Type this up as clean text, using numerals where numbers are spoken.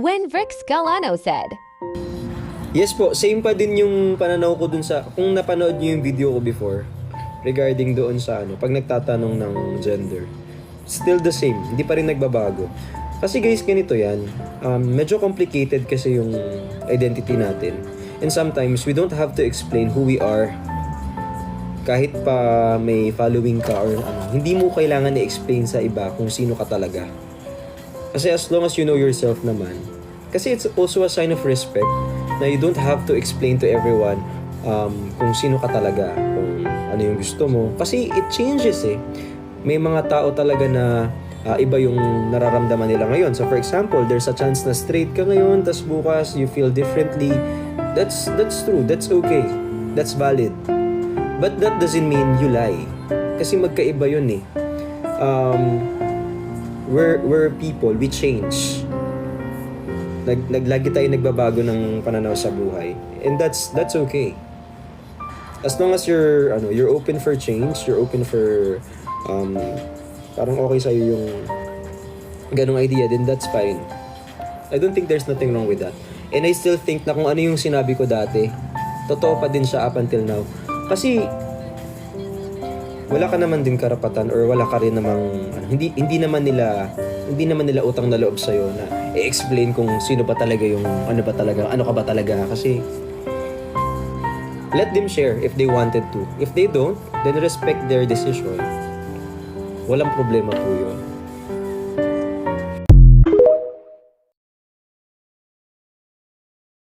When Rex Galano said, Yes po, same pa din yung pananaw ko dun sa, kung napanood niyo yung video ko before, regarding doon sa pag nagtatanong ng gender. Still the same, hindi pa rin nagbabago. Kasi guys, ganito yan, medyo complicated kasi yung identity natin. And sometimes, we don't have to explain who we are. Kahit pa may following ka or hindi mo kailangan i-explain sa iba kung sino ka talaga. Kasi as long as you know yourself naman, kasi it's also a sign of respect na you don't have to explain to everyone kung sino ka talaga, kung ano yung gusto mo. Kasi it changes eh. May mga tao talaga na iba yung nararamdaman nila ngayon. So for example, there's a chance na straight ka ngayon, tas bukas you feel differently. That's true. That's okay. That's valid. But that doesn't mean you lie. Kasi magkaiba yun eh. We're people, we change. Lagi tayo nagbabago ng pananaw sa buhay. And that's okay. As long as you're open for change, you're open for parang okay sa yung ganung idea, then that's fine. I don't think there's nothing wrong with that. And I still think na kung ano yung sinabi ko dati, totoo pa din siya up until now. Kasi wala ka naman din karapatan or wala ka rin namang hindi naman nila utang na loob sa na i-explain kung sino ba talaga yung ano ka ba talaga, kasi let them share if they wanted to. If they don't, then respect their decision. Walang problema po yun.